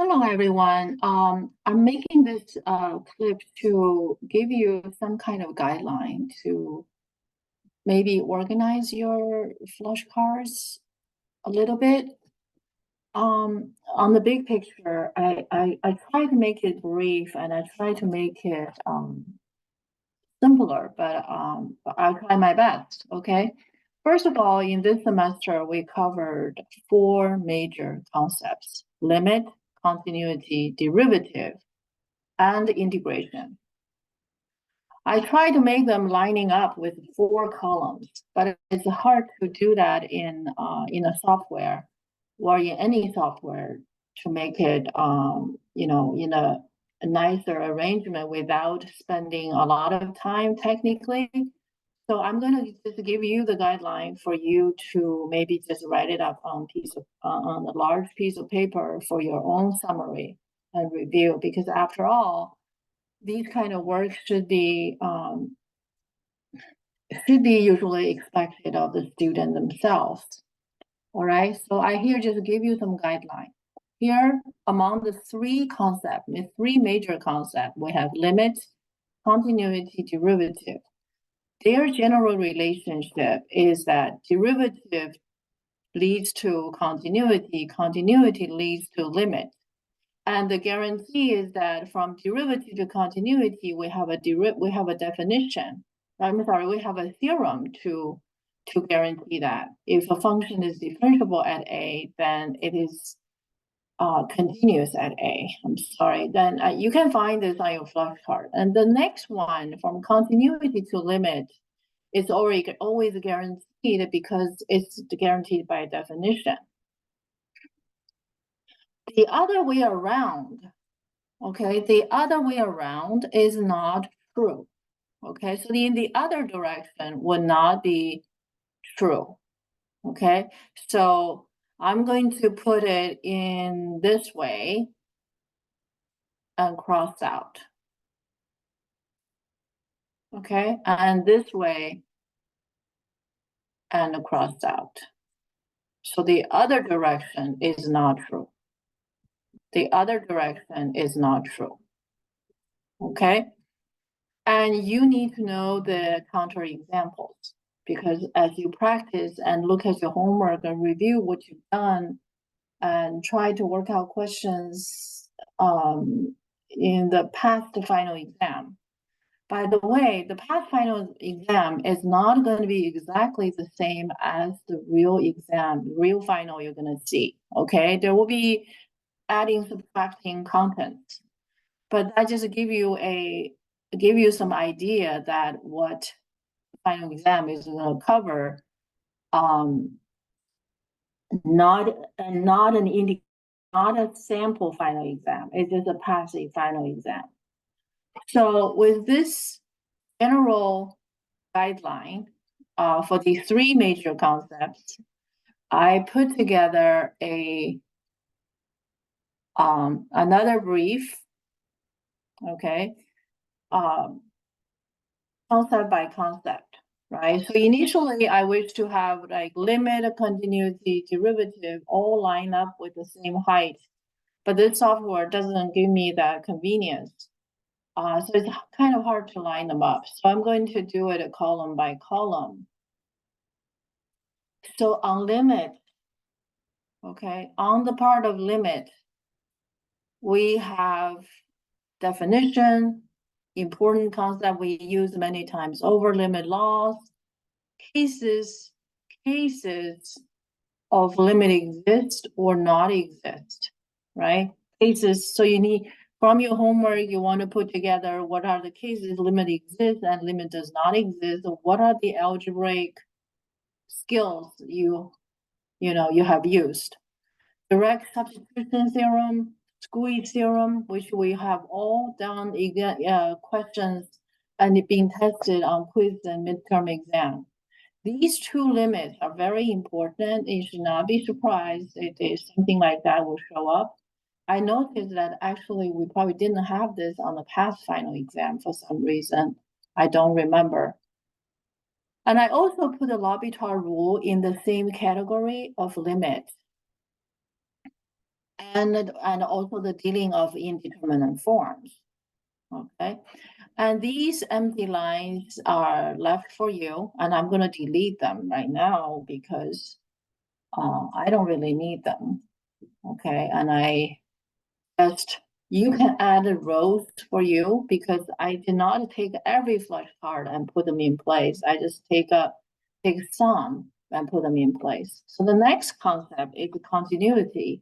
Hello, everyone. I'm making this clip to give you some kind of guideline to maybe organize your flashcards a little bit. On the big picture, I try to make it brief and I try to make it simpler, but I'll try my best, okay? First of all, in this semester, we covered four major concepts: limit, continuity, derivative, and integration. I try to make them lining up with four columns, but it's hard to do that in a software or in any software to make it in a nicer arrangement without spending a lot of time technically. So I'm going to just give you the guideline for you to maybe just write it up on a large piece of paper for your own summary and review, because after all, these kind of work should be usually expected of the student themselves. All right, so I here just give you some guidelines. Here, among the three major concepts, we have limit, continuity, derivative. Their general relationship is that derivative leads to continuity, continuity leads to limit. And the guarantee is that from derivative to continuity, we have a definition. I'm sorry, we have a theorem to guarantee that if a function is differentiable at A, then it is continuous at A. I'm sorry. Then you can find this on your flashcard. And the next one, from continuity to limit, is always guaranteed because it's guaranteed by definition. The other way around, okay, the other way around is not true. Okay, so in the other direction would not be true. Okay, so I'm going to put it in this way and cross out. Okay, and this way and cross out. So the other direction is not true. The other direction is not true. Okay, and you need to know the counter examples, because as you practice and look at your homework and review what you've done and try to work out questions in the past final exam. By the way, the past final exam is not going to be exactly the same as the real exam, real final you're going to see, okay? There will be adding, subtracting content, but that just give you some idea that what final exam is going to cover, not a sample final exam. It is a passive final exam. So with this general guideline for these three major concepts, I put together another brief, okay, concept by concept, right? So initially, I wish to have like limit, continuity, derivative all line up with the same height, but this software doesn't give me that convenience. So it's kind of hard to line them up. So I'm going to do it column by column. So on limit, okay, on the part of limit, we have definition, important concept we use many times over, limit laws, cases of limit exist or not exist, right? Cases, so you need, from your homework, you want to put together what are the cases limit exists and limit does not exist. What are the algebraic skills you have used? Direct substitution theorem, squeeze theorem, which we have all done questions and being tested on quiz and midterm exam. These two limits are very important. You should not be surprised if something like that will show up. I noticed that actually we probably didn't have this on the past final exam for some reason. I don't remember. And I also put the L'Hopital rule in the same category of limit. and also the dealing of indeterminate forms. Okay, and these empty lines are left for you, and I'm going to delete them right now because I don't really need them. Okay, and you can add rows for you because I did not take every flashcard and put them in place. I just take some and put them in place. So the next concept is continuity.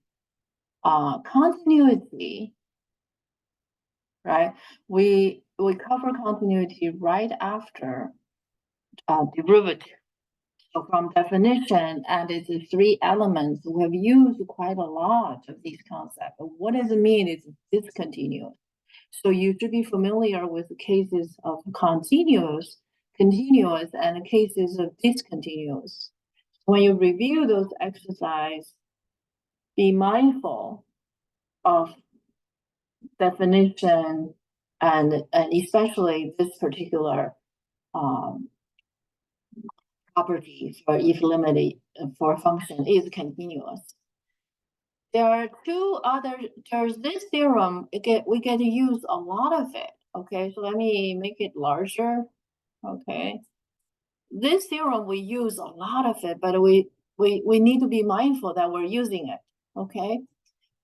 Continuity, right? We cover continuity right after derivative. So from definition, and it's the three elements, we have used quite a lot of these concepts. But what does it mean? It's discontinuous. So you should be familiar with cases of continuous, and cases of discontinuous. When you review those exercises, be mindful of definition and especially this particular property for if limit for a function is continuous. There are there's this theorem, we get to use a lot of it. Okay, so let me make it larger. Okay. This theorem, we use a lot of it, but we need to be mindful that we're using it. Okay.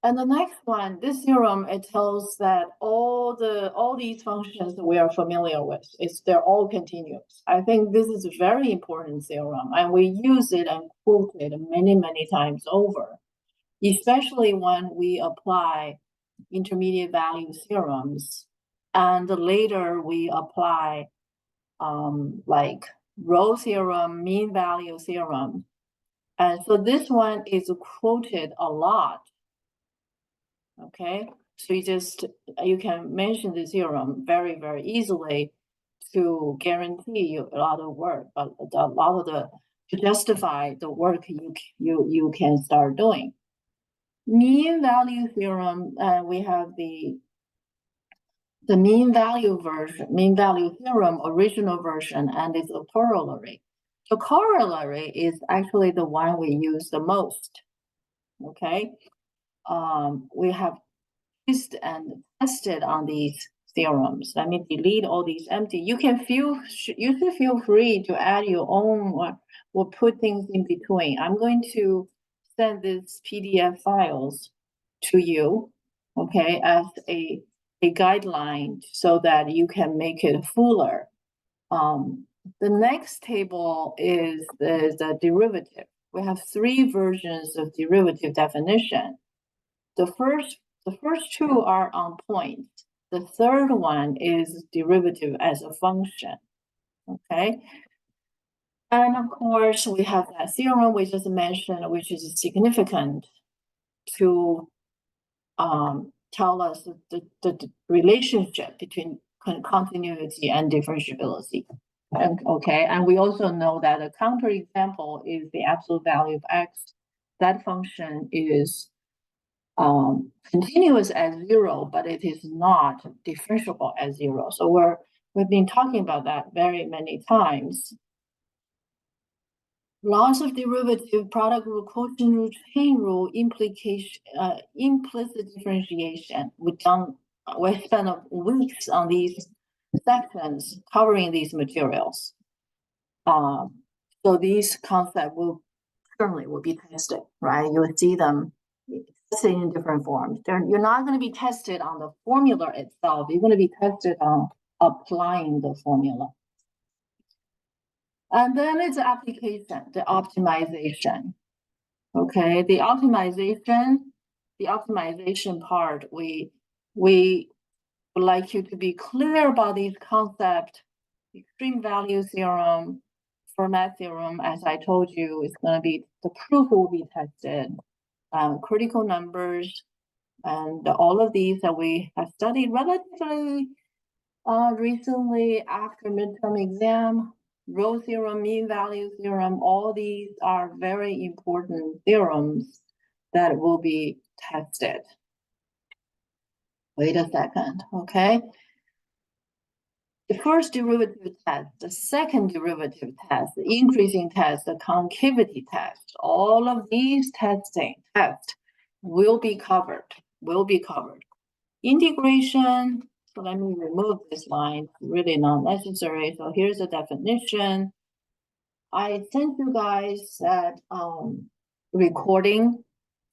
And the next one, this theorem, it tells that all these functions that we are familiar with, they're all continuous. I think this is a very important theorem, and we use it and quote it many, many times over, especially when we apply intermediate value theorems, and later we apply like row theorem, mean value theorem. And so this one is quoted a lot. Okay, so you can mention the theorem very, very easily to guarantee you a lot of work, but a lot of to justify the work you can start doing. Mean value theorem, we have the mean value theorem, original version, and it's a corollary. The corollary is actually the one we use the most. Okay, we have used and tested on these theorems. Let me delete all these empty. You should feel free to add your own or put things in between. I'm going to send these PDF files to you, okay, as a guideline so that you can make it fuller. The next table is the derivative. We have three versions of derivative definition. The first two are on point. The third one is derivative as a function. Okay. And of course, we have that theorem we just mentioned, which is significant to tell us the relationship between continuity and differentiability. Okay, and we also know that a counterexample is the absolute value of x. That function is continuous as 0, but it is not differentiable as 0. So we've been talking about that very many times. Laws of derivative, product rule, quotient rule, chain rule, implicit differentiation. We spent weeks on these sections covering these materials. So these concepts certainly will be tested, right? You will see them tested in different forms. You're not going to be tested on the formula itself. You're going to be tested on applying the formula. And then it's application, the optimization. Okay, the optimization part, we would like you to be clear about these concepts. Extreme value theorem, format theorem, as I told you, is going to be, the proof will be tested. Critical numbers, and all of these that we have studied relatively recently after midterm exam. Row theorem, mean value theorem, all these are very important theorems that will be tested. Wait a second, okay? The first derivative test, the second derivative test, the increasing test, the concavity test, all of these tests will be covered, Integration, so let me remove this line, really not necessary. So here's the definition. I sent you guys that recording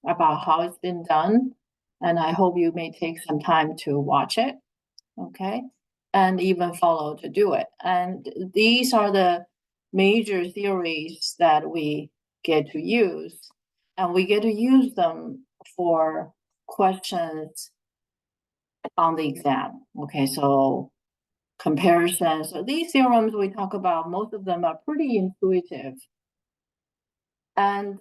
about how it's been done, and I hope you may take some time to watch it, okay? And even follow to do it. And these are the major theories that we get to use, and we get to use them for questions on the exam. Okay, so comparisons. So these theorems we talk about, most of them are pretty intuitive. And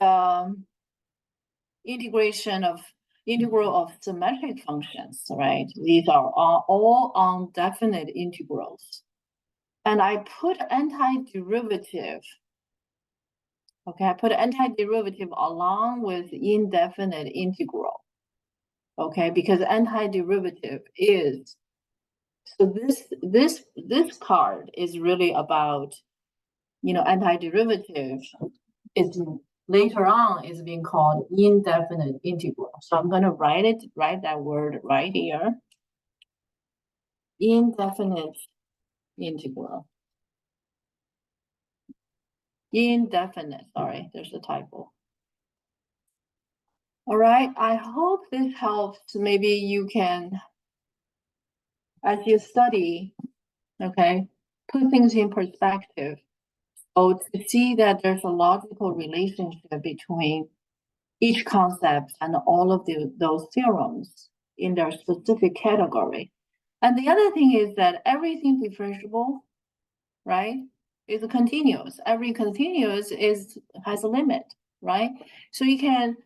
integral of symmetric functions, right? These are all on definite integrals. And I put antiderivative. Okay, I put antiderivative along with indefinite integral. Okay, because antiderivative is, so this part is really about, antiderivative is later on is being called indefinite integral. So I'm going to write that word right here. Indefinite integral. Indefinite, sorry, there's a typo. All right, I hope this helps. Maybe you can, as you study, okay, put things in perspective. So to see that there's a logical relationship between each concept and all of those theorems in their specific category. And the other thing is that everything differentiable, right, is continuous. Every continuous has a limit, right? So you can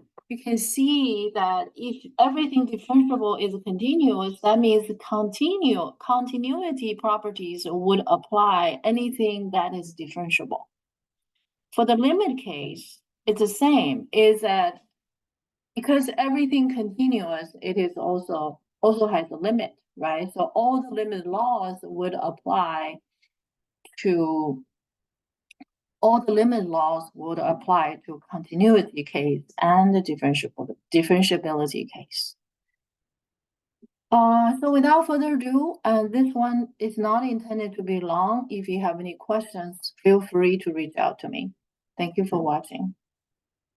see that if everything differentiable is continuous, that means continuity properties would apply anything that is differentiable. For the limit case, it's the same, is that because everything continuous, it is also has a limit, right? So all the limit laws would apply to continuity case and the differentiability case. So without further ado, this one is not intended to be long. If you have any questions, feel free to reach out to me. Thank you for watching.